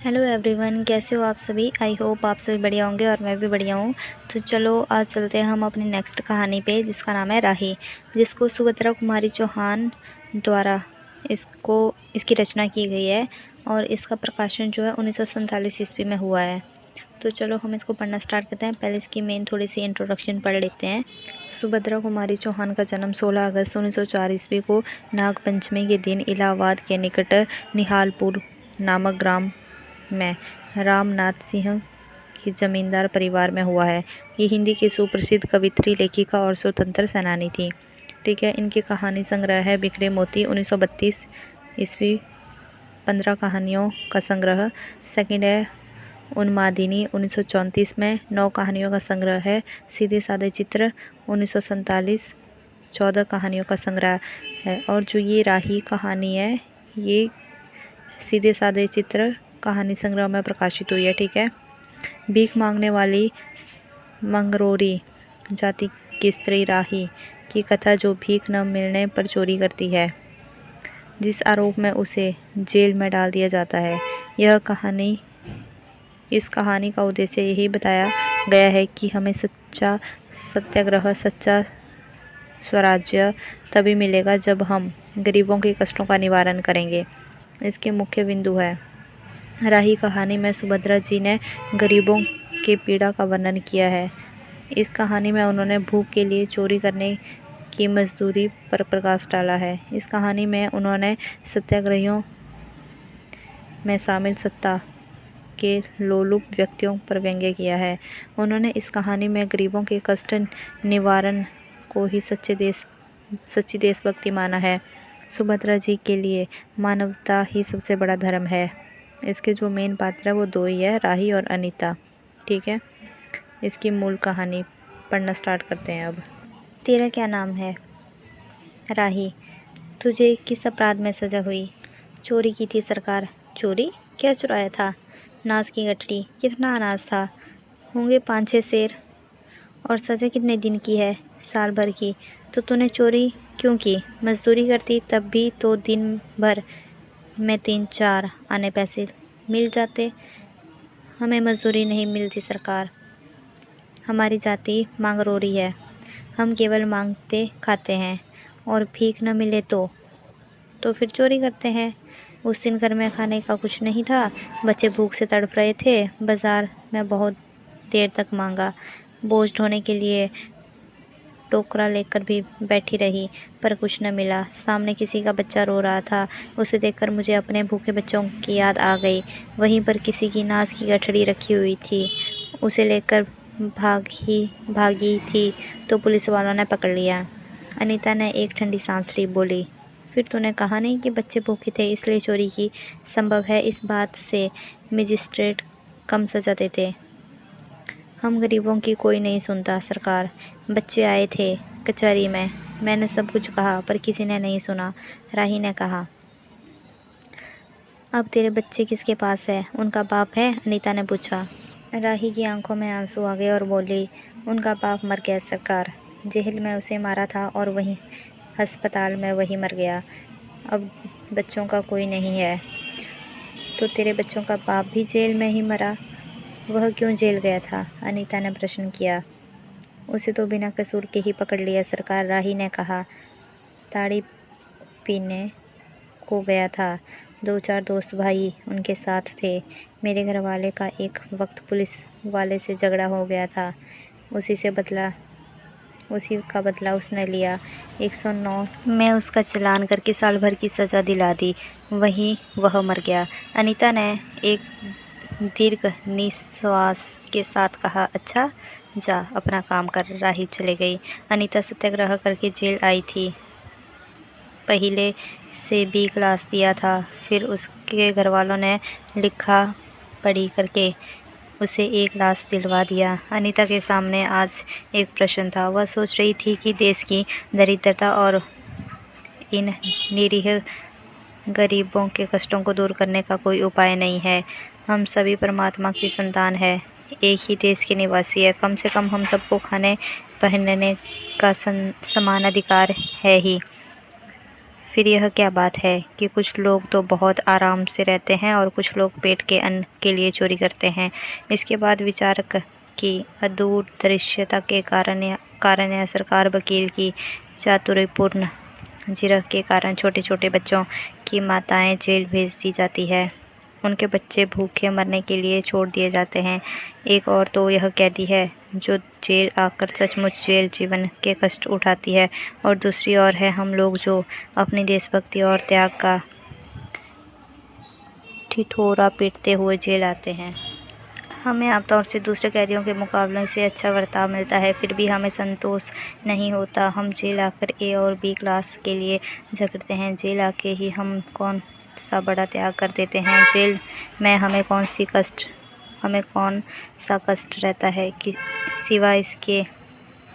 Hello everyone, कैसे हो आप सभी। आई होप आप सभी बढ़िया होंगे और मैं भी बढ़िया हूँ। तो चलो आज चलते हैं हम अपनी नेक्स्ट कहानी पे, जिसका नाम है राही, जिसको सुभद्रा कुमारी चौहान द्वारा इसकी रचना की गई है और इसका प्रकाशन जो है 1947 ईस्वी में हुआ है। तो चलो हम इसको पढ़ना स्टार्ट करते हैं। पहले इसकी मेन थोड़ी सी इंट्रोडक्शन पढ़ लेते हैं। सुभद्रा कुमारी चौहान का जन्म 16 अगस्त 1904 ईस्वी को नागपंचमी के दिन इलाहाबाद के निकट निहालपुर नामक ग्राम में रामनाथ सिंह की जमींदार परिवार में हुआ है। ये हिंदी की सुप्रसिद्ध कवित्री, लेखिका और स्वतंत्र सेनानी थी। ठीक है, इनकी कहानी संग्रह है बिखरे मोती 1932 ईस्वी 15 कहानियों का संग्रह। सेकंड है उन्मादिनी 1934 में 9 कहानियों का संग्रह है। सीधे साधे चित्र 1947 14 कहानियों का संग्रह है। और जो ये राही कहानी है, ये सीधे साधे चित्र कहानी संग्रह में प्रकाशित हुई है। ठीक है। भीख मांगने वाली मंगरोरी जाति की स्त्री राही की कथा, जो भीख न मिलने पर चोरी करती है, जिस आरोप में उसे जेल में डाल दिया जाता है। इस कहानी का उद्देश्य यही बताया गया है कि हमें सच्चा सत्याग्रह, सच्चा स्वराज्य तभी मिलेगा जब हम गरीबों के कष्टों का निवारण करेंगे। इसके मुख्य बिंदु है, राही कहानी में सुभद्रा जी ने गरीबों के पीड़ा का वर्णन किया है। इस कहानी में उन्होंने भूख के लिए चोरी करने की मजदूरी पर प्रकाश डाला है। इस कहानी में उन्होंने सत्याग्रहियों में शामिल सत्ता के लोलुप व्यक्तियों पर व्यंग्य किया है। उन्होंने इस कहानी में गरीबों के कष्ट निवारण को ही सच्ची देशभक्ति माना है। सुभद्रा जी के लिए मानवता ही सबसे बड़ा धर्म है। इसके जो मेन पात्र है वो दो ही है, राही और अनीता। ठीक है, इसकी मूल कहानी पढ़ना स्टार्ट करते हैं अब। तेरा क्या नाम है? राही। तुझे किस अपराध में सजा हुई? चोरी की थी सरकार। चोरी? क्या चुराया था? अनाज की गठरी। कितना अनाज था? होंगे 5-6 सेर। और सजा कितने दिन की है? साल भर की। तो तूने चोरी क्यों की? मजदूरी करती तब भी तो दिन भर में 3-4 आने पैसे मिल जाते। हमें मजदूरी नहीं मिलती सरकार। हमारी जाति मांगरोरी है। हम केवल मांगते खाते हैं और भीख न मिले तो फिर चोरी करते हैं। उस दिन घर में खाने का कुछ नहीं था, बच्चे भूख से तड़फ रहे थे। बाजार में बहुत देर तक मांगा। बोझ ढोने के लिए टोकरा लेकर भी बैठी रही, पर कुछ न मिला। सामने किसी का बच्चा रो रहा था। उसे देखकर मुझे अपने भूखे बच्चों की याद आ गई। वहीं पर किसी की नाज की गठरी रखी हुई थी। उसे लेकर भागी थी तो पुलिस वालों ने पकड़ लिया। अनीता ने एक ठंडी सांस ली, बोली, फिर तूने कहा नहीं कि बच्चे भूखे थे इसलिए चोरी की? संभव है इस बात से मजिस्ट्रेट कम सजा देते। हम गरीबों की कोई नहीं सुनता सरकार। बच्चे आए थे कचहरी में, मैंने सब कुछ कहा पर किसी ने नहीं सुना। राही ने कहा, अब तेरे बच्चे किसके पास है? उनका बाप है? अनीता ने पूछा। राही की आंखों में आंसू आ गए और बोली, उनका बाप मर गया सरकार। जेल में उसे मारा था और वहीं अस्पताल में वही मर गया। अब बच्चों का कोई नहीं है। तो तेरे बच्चों का बाप भी जेल में ही मरा? वह क्यों जेल गया था? अनीता ने प्रश्न किया। उसे तो बिना कसूर के ही पकड़ लिया सरकार। राही ने कहा, ताड़ी पीने को गया था। 2-4 दोस्त भाई उनके साथ थे। मेरे घर वाले का एक वक्त पुलिस वाले से झगड़ा हो गया था। उसी का बदला उसने लिया। 109 में उसका चालान करके साल भर की सज़ा दिला दी। वहीं वह मर गया। अनीता ने एक दीर्घ निश्वास के साथ कहा, अच्छा जा अपना काम कर। राही चले गई। अनीता सत्याग्रह करके जेल आई थी। पहले से भी क्लास दिया था, फिर उसके घर वालों ने लिखा पढ़ी करके उसे एक लाश दिलवा दिया। अनीता के सामने आज एक प्रश्न था। वह सोच रही थी कि देश की दरिद्रता और इन निरीह गरीबों के कष्टों को दूर करने का कोई उपाय नहीं है। हम सभी परमात्मा की संतान है, एक ही देश के निवासी है। कम से कम हम सबको खाने पहनने का समान अधिकार है ही। फिर यह क्या बात है कि कुछ लोग तो बहुत आराम से रहते हैं और कुछ लोग पेट के अन्न के लिए चोरी करते हैं। इसके बाद विचारक की अदूरदर्शिता के कारण या सरकार वकील की चातुर्यपूर्ण जिरह के कारण छोटे छोटे बच्चों की माताएं जेल भेज दी जाती है। उनके बच्चे भूखे मरने के लिए छोड़ दिए जाते हैं। एक और तो यह कैदी है जो जेल आकर सचमुच जेल जीवन के कष्ट उठाती है, और दूसरी ओर है हम लोग जो अपनी देशभक्ति और त्याग का ठिठोरा पीटते हुए जेल आते हैं। हमें आमतौर से दूसरे कैदियों के मुकाबले से अच्छा बर्ताव मिलता है, फिर भी हमें संतोष नहीं होता। हम जेल आकर ए और बी क्लास के लिए झगड़ते हैं। जेल आके ही हम कौन सा बड़ा त्याग कर देते हैं। जेल में हमें कौन सा कष्ट रहता है कि सिवाय इसके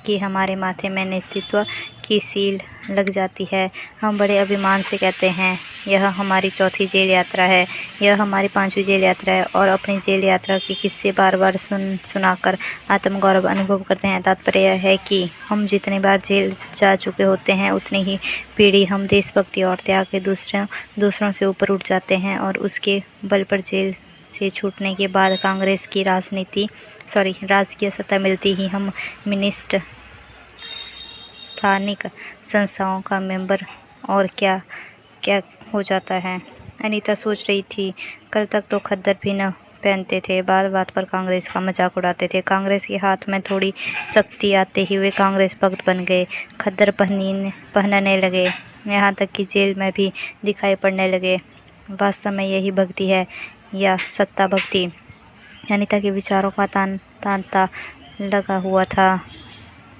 कि हमारे माथे में नेतृत्व की सील लग जाती है। हम बड़े अभिमान से कहते हैं यह हमारी चौथी जेल यात्रा है, यह हमारी 5वीं जेल यात्रा है, और अपनी जेल यात्रा के किस्से बार बार सुनाकर आत्मगौरव अनुभव करते हैं। तात्पर्य यह है कि हम जितनी बार जेल जा चुके होते हैं उतनी ही पीढ़ी हम देशभक्ति और त्याग के दूसरों से ऊपर उठ जाते हैं, और उसके बल पर जेल से छूटने के बाद कांग्रेस की राजकीय सत्ता मिलती ही हम मिनिस्ट, स्थानिक संस्थाओं का मेंबर और क्या क्या हो जाता है। अनीता सोच रही थी, कल तक तो खद्दर भी न पहनते थे, बात बात पर कांग्रेस का मजाक उड़ाते थे। कांग्रेस के हाथ में थोड़ी शक्ति आते ही वे कांग्रेस भक्त बन गए, खद्दर पहनने लगे, यहाँ तक कि जेल में भी दिखाई पड़ने लगे। वास्तव में यही भक्ति है या सत्ता भक्ति? अनीता के विचारों का तांता लगा हुआ था।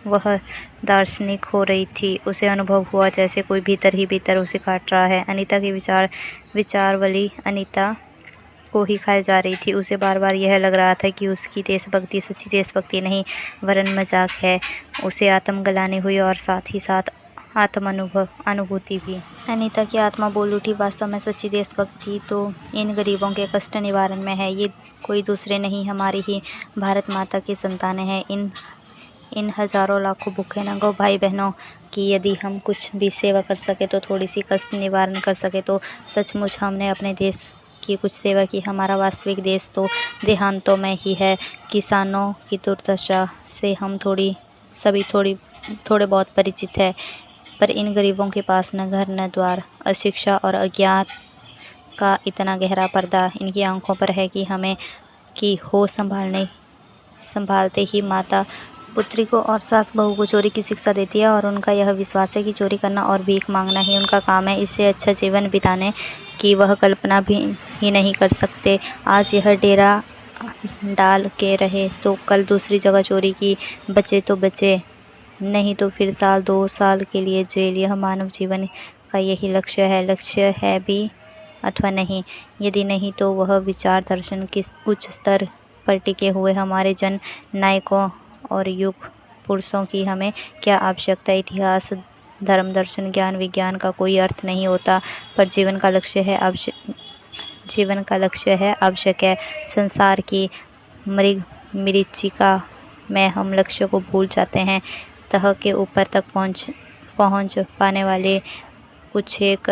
वह दार्शनिक हो रही थी। उसे अनुभव हुआ जैसे कोई भीतर ही भीतर उसे काट रहा है। अनीता की विचारवली अनीता को ही खाई जा रही थी। उसे बार बार यह लग रहा था कि उसकी देशभक्ति सच्ची देशभक्ति नहीं वरन मजाक है। उसे आत्म गलानी हुई और साथ ही साथ अनुभूति भी। अनीता की आत्मा बोल उठी, वास्तव में सच्ची देशभक्ति तो इन गरीबों के कष्ट निवारण में है। ये कोई दूसरे नहीं, हमारी ही भारत माता की संतानें हैं। इन हजारों लाखों भूखे नंगों भाई बहनों की यदि हम कुछ भी सेवा कर सके, तो थोड़ी सी कष्ट निवारण कर सके, तो सचमुच हमने अपने देश की कुछ सेवा की। हमारा वास्तविक देश तो देहांतों में ही है। किसानों की दुर्दशा से हम थोड़े बहुत परिचित है, पर इन गरीबों के पास न घर न द्वार, अशिक्षा और अज्ञात का इतना गहरा पर्दा इनकी आंखों पर है कि हो संभालते ही माता पुत्री को और सास बहू को चोरी की शिक्षा देती है, और उनका यह विश्वास है कि चोरी करना और भीख मांगना ही उनका काम है। इससे अच्छा जीवन बिताने की वह कल्पना भी ही नहीं कर सकते। आज यह डेरा डाल के रहे तो कल दूसरी जगह चोरी की, बचे तो बचे, नहीं तो फिर 2 साल के लिए जेल। यह मानव जीवन का यही लक्ष्य है भी अथवा नहीं। यदि नहीं तो वह विचार दर्शन के उच्च स्तर पर टिके हुए हमारे जन नायकों और युग पुरुषों की हमें क्या आवश्यकता। इतिहास, धर्म, दर्शन, ज्ञान, विज्ञान का कोई अर्थ नहीं होता, पर जीवन का लक्ष्य है, आवश्यक है। संसार की मरीचिका में हम लक्ष्य को भूल जाते हैं। तह के ऊपर तक पहुंच पाने वाले कुछ एक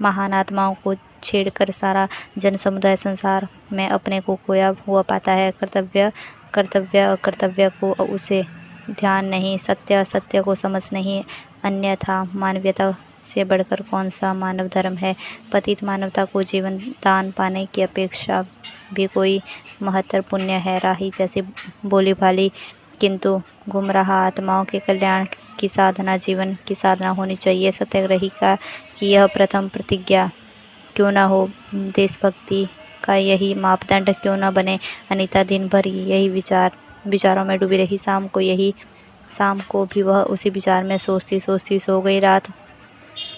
महान आत्माओं को छेड़कर सारा जन समुदाय संसार में अपने को खोया हुआ पाता है। कर्तव्य अकर्तव्य को उसे ध्यान नहीं, सत्य असत्य को समझ नहीं। अन्यथा मानवीयता से बढ़कर कौन सा मानव धर्म है। पतित मानवता को जीवन दान पाने की अपेक्षा भी कोई महत्तर पुण्य है। राही जैसी बोली भाली किंतु गुमराह आत्माओं के कल्याण की साधना जीवन की साधना होनी चाहिए। सत्याग्रही की यह प्रथम प्रतिज्ञा क्यों ना हो, देशभक्ति का यही मापदंड क्यों ना बने। अनीता दिन भर यही विचारों में डूबी रही। शाम को भी वह उसी विचार में सोचती सो गई। रात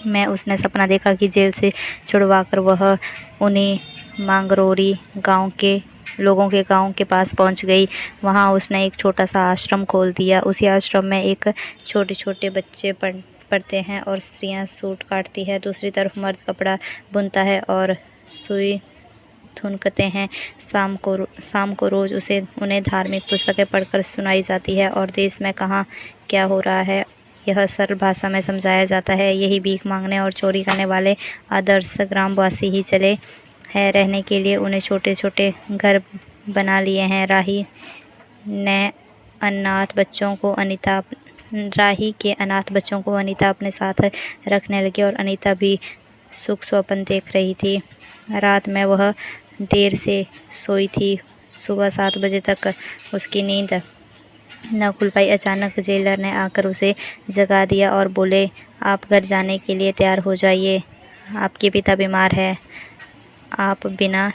में उसने सपना देखा कि जेल से छुड़वाकर वह उन्हीं मांगरोरी गांव के लोगों के गांव के पास पहुंच गई। वहां उसने एक छोटा सा आश्रम खोल दिया। उसी आश्रम में एक छोटे बच्चे पढ़ते हैं और स्त्रियां सूट काटती है। दूसरी तरफ मर्द कपड़ा बुनता है और सुई थुनकते हैं। शाम को रोज उन्हें धार्मिक पुस्तकें पढ़कर सुनाई जाती है और देश में कहाँ क्या हो रहा है यह सरल भाषा में समझाया जाता है। यही भीख मांगने और चोरी करने वाले आदर्श ग्रामवासी ही चले हैं। रहने के लिए उन्हें छोटे छोटे घर बना लिए हैं। राही के अनाथ बच्चों को अनीता अपने साथ रखने लगी और अनीता भी सुख स्वप्न देख रही थी। रात में वह देर से सोई थी। सुबह 7 बजे तक उसकी नींद न खुल पाई। अचानक जेलर ने आकर उसे जगा दिया और बोले, आप घर जाने के लिए तैयार हो जाइए, आपके पिता बीमार है, आप बिना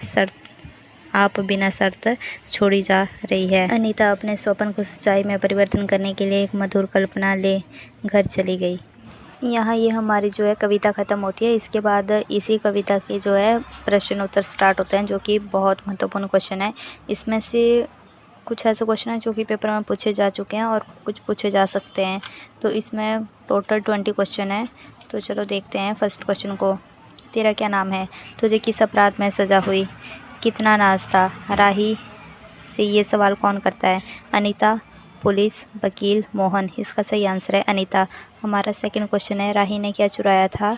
शर्त छोड़ी जा रही है। अनीता अपने स्वप्न को सच्चाई में परिवर्तन करने के लिए एक मधुर कल्पना ले घर चली गई। यहाँ ये हमारी जो है कविता ख़त्म होती है। इसके बाद इसी कविता के जो है प्रश्न उत्तर स्टार्ट होते हैं, जो कि बहुत महत्वपूर्ण क्वेश्चन है। इसमें से कुछ ऐसे क्वेश्चन हैं जो कि पेपर में पूछे जा चुके हैं और कुछ पूछे जा सकते हैं। तो इसमें टोटल 20 क्वेश्चन है। तो चलो देखते हैं फर्स्ट क्वेश्चन को। तेरा क्या नाम है? तुझे किस अपराध में सज़ा हुई? कितना नाज था? राही से ये सवाल कौन करता है? अनीता, पुलिस, वकील, मोहन। इसका सही आंसर है अनीता। हमारा सेकंड क्वेश्चन है, राही ने क्या चुराया था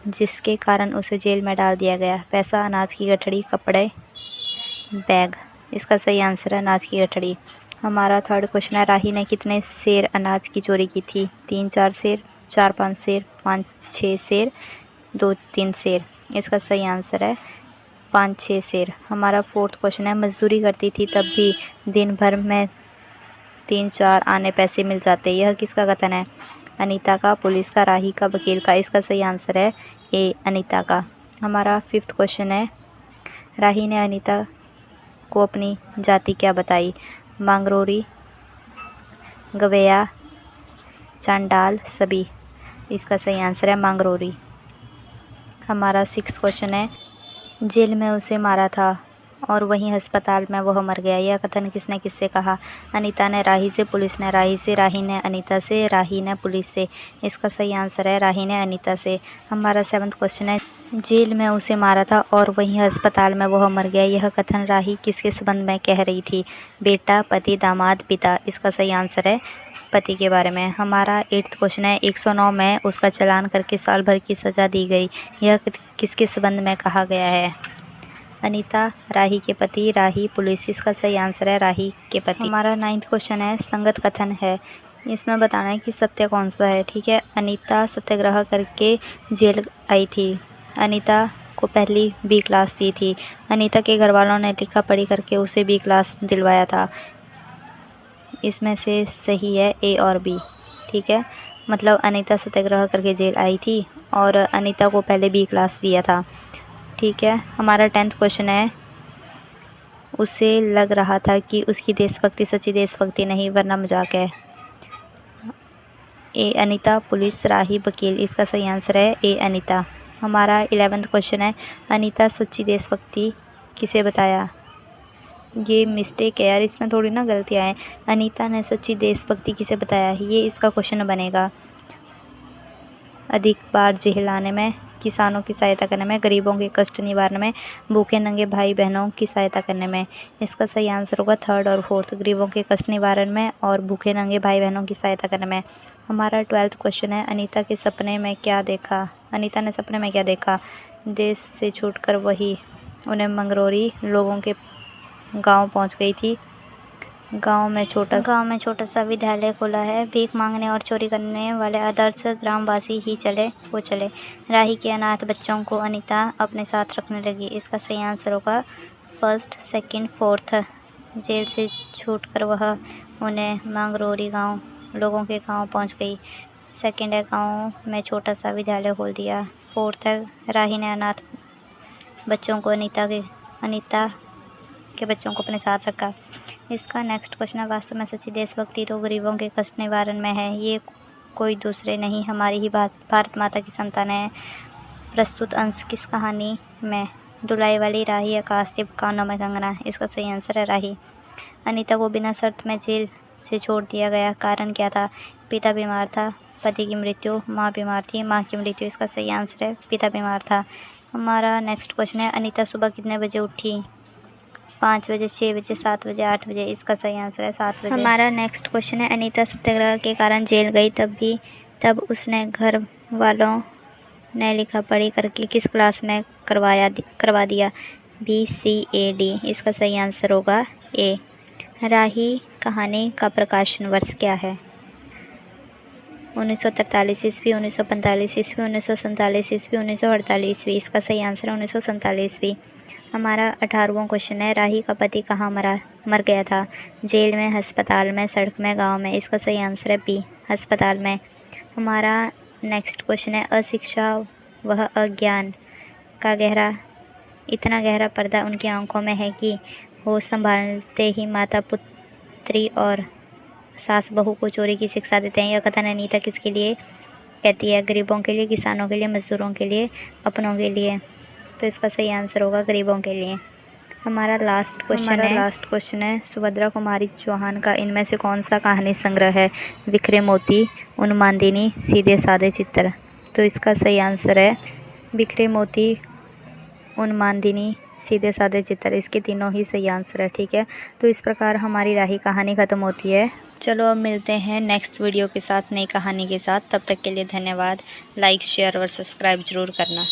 जिसके कारण उसे जेल में डाल दिया गया? पैसा, अनाज की गठरी, कपड़े, बैग। इसका सही आंसर है अनाज की गठरी। हमारा थर्ड क्वेश्चन है, राही ने कितने सेर अनाज की चोरी की थी? 3-4 सेर, 4-5 सेर, 5-6 सेर, 2-3 सेर। इसका सही आंसर है 5-6 सेर। हमारा फोर्थ क्वेश्चन है, मजदूरी करती थी तब भी दिन भर में 3-4 आने पैसे मिल जाते, यह किसका कथन है? अनीता का, पुलिस का, राही का, वकील का। इसका सही आंसर है ए, अनीता का। हमारा फिफ्थ क्वेश्चन है, राही ने अनीता को अपनी जाति क्या बताई? मांगरोरी, गवैया, चांडाल, सभी। इसका सही आंसर है मांगरोरी। हमारा सिक्स्थ क्वेश्चन है, जेल में उसे मारा था और वहीं अस्पताल में वह मर गया, यह कथन किसने किससे कहा? अनीता ने राही से, पुलिस ने राही से, राही ने अनीता से, राही ने पुलिस से। इसका सही आंसर है राही ने अनीता से। हमारा सेवन्थ क्वेश्चन है, जेल में उसे मारा था और वहीं अस्पताल में वह मर गया, यह कथन राही किसके संबंध में कह रही थी? बेटा, पति, दामाद, पिता। इसका सही आंसर है पति के बारे में। हमारा 8th क्वेश्चन है, 109 में उसका चालान करके साल भर की सज़ा दी गई, यह किसके संबंध में कहा गया है? अनीता, राही के पति, राही, पुलिस। इसका सही आंसर है राही के पति। हमारा 9th क्वेश्चन है, संगत कथन है, इसमें बताना है कि सत्य कौन सा है। ठीक है, अनीता सत्याग्रह करके जेल आई थी, अनीता को पहली बी क्लास दी थी, अनीता के घर वालों ने लिखा पढ़ी करके उसे बी क्लास दिलवाया था। इसमें से सही है ए और बी। ठीक है, मतलब अनीता सत्याग्रह करके जेल आई थी और अनीता को पहले बी क्लास दिया था। ठीक है, हमारा 10th क्वेश्चन है, उसे लग रहा था कि उसकी देशभक्ति सच्ची देशभक्ति नहीं वरना मजाक है। ए, अनीता, पुलिस, राही, वकील। इसका सही आंसर है ए, अनीता। हमारा 11th क्वेश्चन है, अनीता सच्ची देशभक्ति किसे बताया? ये मिस्टेक है यार, इसमें थोड़ी ना गलतियाँ हैं। अनीता ने सच्ची देशभक्ति किसे बताया, ये इसका क्वेश्चन बनेगा। अधिक बार जेल आने में, किसानों की सहायता करने में, गरीबों के कष्ट निवारण में, भूखे नंगे भाई बहनों की सहायता करने में। इसका सही आंसर होगा 3rd और 4th, गरीबों के कष्ट निवारण में और भूखे नंगे भाई बहनों की सहायता करने में। हमारा 12th क्वेश्चन है, अनीता के सपने में क्या देखा? अनीता ने सपने में क्या देखा? देश से छूटकर वही उन्हें मंगरोरी लोगों के गाँव पहुँच गई थी। गांव में छोटा सा विद्यालय खुला है, भीख मांगने और चोरी करने वाले आदर्श ग्रामवासी ही चले। राही के अनाथ बच्चों को अनीता अपने साथ रखने लगी, इसका सही आंसर होगा 1st, 2nd, 4th। जेल से छूटकर वह उन्हें मांगरोरी गांव लोगों के गांव पहुंच गई। 2nd है, गांव में छोटा सा विद्यालय खोल दिया। 4th है, राही ने अनाथ बच्चों को अनीता के बच्चों को अपने साथ रखा। इसका नेक्स्ट क्वेश्चन है, वास्तव में सच्ची देशभक्ति तो गरीबों के कष्ट निवारण में है, ये कोई दूसरे नहीं हमारी ही भारत माता की संतान है। प्रस्तुत अंश किस कहानी में? धुलाई वाली राही, आकाशदीप, कानों में कंगना। इसका सही आंसर है राही। अनीता को बिना शर्त में जेल से छोड़ दिया गया, कारण क्या था? पिता बीमार था, पति की मृत्यु, माँ बीमार थी, माँ की मृत्यु। इसका सही आंसर है पिता बीमार था। हमारा नेक्स्ट क्वेश्चन है, अनीता सुबह कितने बजे उठी? 5 बजे, 6 बजे, 7 बजे, 8 बजे। इसका सही आंसर है 7 बजे। हमारा नेक्स्ट क्वेश्चन है, अनीता सत्याग्रह के कारण जेल गई तब भी तब उसने घर वालों ने लिखा पढ़ी करके किस क्लास में करवा दिया? BCAD। इसका सही आंसर होगा ए। राही कहानी का प्रकाशन वर्ष क्या है? 1943 ईस्वी, 1945 ईस्वी, 1947 ईस्वी, 1948 ईस्वी। इसका सही आंसर है 1947 ईस्वी। हमारा 18वां क्वेश्चन है, राही का पति कहाँ मर गया था? जेल में, अस्पताल में, सड़क में, गांव में। इसका सही आंसर है बी, अस्पताल में। हमारा नेक्स्ट क्वेश्चन है, अशिक्षा वह अज्ञान का इतना गहरा पर्दा उनकी आंखों में है कि होश संभालते ही माता पुत्री और सास बहू को चोरी की शिक्षा देते हैं। यह कथन अनीता किसके लिए कहती है? गरीबों के लिए, किसानों के लिए, मजदूरों के लिए, अपनों के लिए। तो इसका सही आंसर होगा गरीबों के लिए। हमारा लास्ट क्वेश्चन है, सुभद्रा कुमारी चौहान का इनमें से कौन सा कहानी संग्रह है? बिखरे मोती, उन्मादिनी, सीधे साधे चित्र। तो इसका सही आंसर है बिखरे मोती, उन्मादिनी, सीधे साधे चित्र। इसके तीनों ही सही आंसर है। ठीक है, तो इस प्रकार हमारी राही कहानी ख़त्म होती है। चलो अब मिलते हैं नेक्स्ट वीडियो के साथ, नई कहानी के साथ। तब तक के लिए धन्यवाद। लाइक, शेयर और सब्सक्राइब ज़रूर करना।